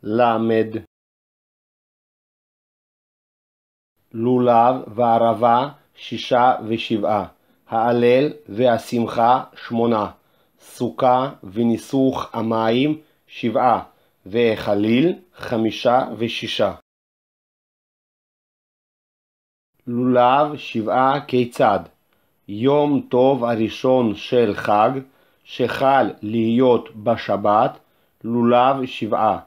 למד. לולב וערבה 6 ו7, ההלל והשמחה 8, סוכה וניסוך המים 7, והחליל 5 ו6. לולב 7 כיצד? יום טוב הראשון של חג, שחל להיות בשבת, לולב 7,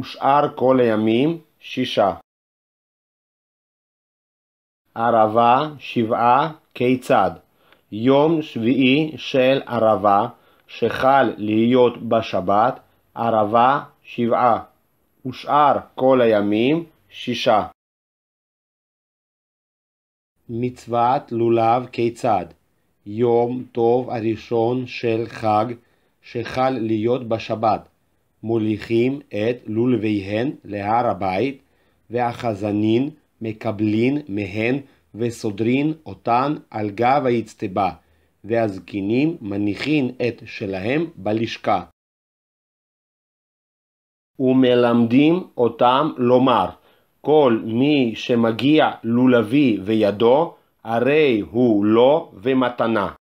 ושאר כל הימים 6. ערבה 7 כיצד? יום שביעי של ערבה, שחל להיות בשבת, ערבה 7, ושאר כל הימים 6. מצוות לולב כיצד? יום טוב הראשון של חג, שחל להיות בשבת, מוליכים את לולביהן להר הבית, והחזנין מקבלין מהן וסודרין אותן על גב האצטבה, והזקנים מניחין את שלהם בלשכה. ומלמדים אותם לומר, כל מי שמגיע לולבי וידו, הרי הוא לו ומתנה.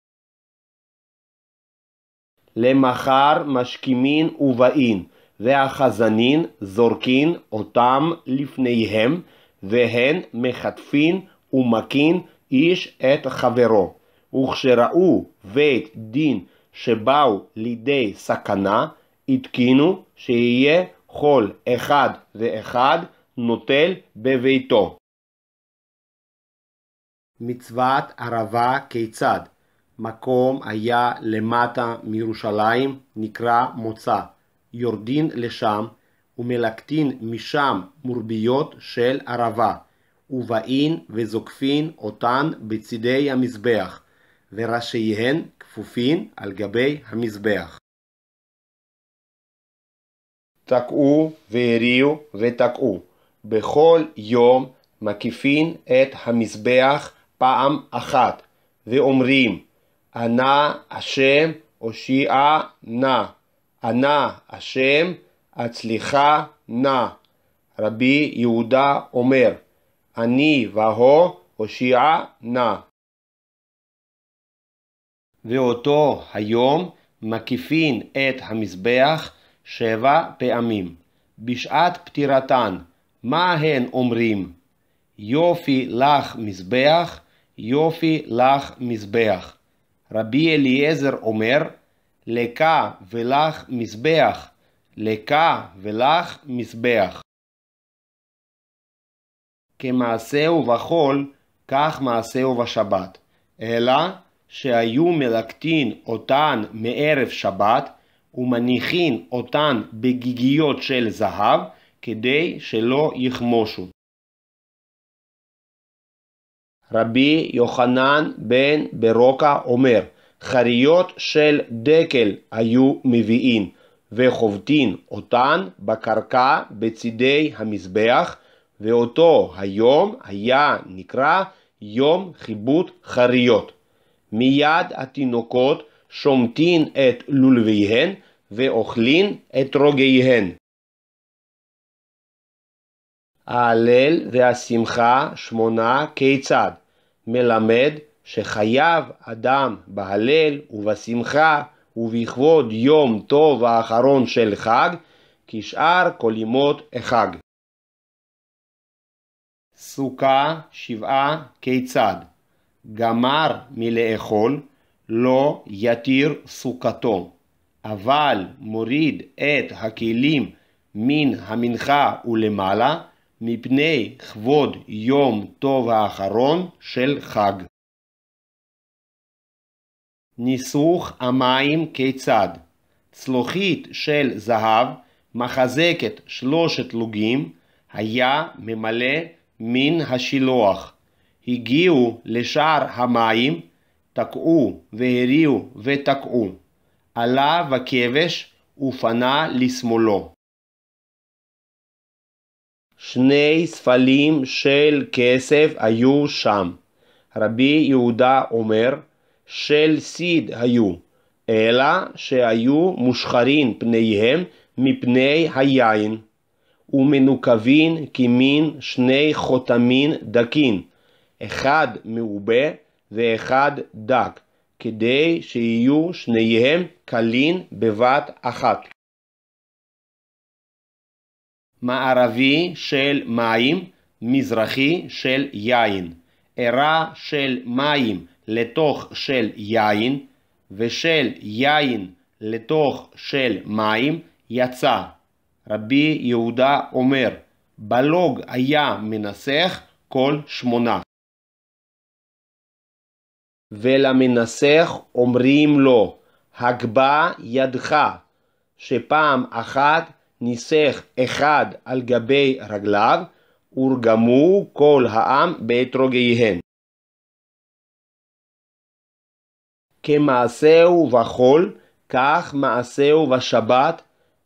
למחר משכימין ובאין, והחזנין זורקין אותם לפניהם, והן מחטפין ומכין איש את חברו. וכשראו בית דין שבאו לידי סכנה, התקינו שיהיה כל אחד ואחד נוטל בביתו. מצוות ערבה כיצד? מקום היה למטה מירושלים נקרא מוצא, יורדין לשם ומלקטין משם מורביות של ערבה, ובאין וזוקפין אותן בצידי המזבח, וראשיהן כפופין על גבי המזבח. תקעו והריעו ותקעו. בכל יום מקיפין את המזבח פעם אחת, ואומרים, אנא השם הושיעה נא, אנא השם הצליחה נא. רבי יהודה אומר, אני והו הושיעה נא. ואותו היום מקיפין את המזבח 7 פעמים. בשעת פטירתן, מה הן אומרים? יופי לך מזבח, יופי לך מזבח. רבי אליעזר אומר, לקה ולך מזבח, לקה ולך מזבח. כמעשהו בחול, כך מעשהו בשבת, אלא שהיו מלקטין אותן מערב שבת, ומניחין אותן בגיגיות של זהב, כדי שלא יחמושו. רבי יוחנן בן ברוקה אומר, חריות של דקל היו מביאים, וחובטין אותן בקרקע בצידי המזבח, ואותו היום היה נקרא יום חיבוט חריות. מיד התינוקות שומטין את לולביהן ואוכלין את רוגיהן. ההלל והשמחה 8 כיצד? מלמד שחייב אדם בהלל ובשמחה ובכבוד יום טוב האחרון של חג, כשאר כל ימות החג. סוכה 7 כיצד? גמר מלאכול, לא יתיר סוכתו, אבל מוריד את הכלים מן המנחה ולמעלה, מפני כבוד יום טוב האחרון של חג. ניסוך המים כיצד? צלוחית של זהב מחזקת 3 לוגים, היה ממלא מן השילוח. הגיעו לשער המים, תקעו והריעו ותקעו. עלה וכבש ופנה לשמאלו. 2 ספלים של כסף היו שם. רבי יהודה אומר, של סיד היו, אלא שהיו מושחרין פניהם מפני היין. ומנוקבין כמין שני חותמין דקין, אחד מעובה ואחד דק, כדי שיהיו שניהם קלין בבת אחת. מערבי של מים, מזרחי של יין. ערה של מים לתוך של יין, ושל יין לתוך של מים יצא. רבי יהודה אומר, בלוג היה מנסח כל 8. ולמנסח אומרים לו, הגבה ידך, שפעם אחת ניסח אחד על גבי רגליו, ורגמו כל העם באתרוגיהן. כמעשהו בחול, כך מעשהו בשבת,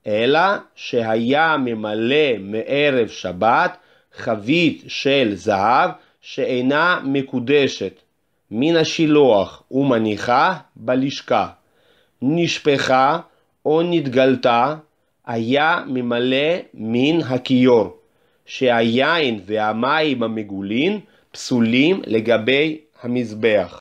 אלא שהיה ממלא מערב שבת חבית של זהב שאינה מקודשת, מן השילוח ומניחה בלשכה. נשפחה או נתגלתה, היה ממלא מן הכיור, שהיין והמים המגולין פסולים לגבי המזבח.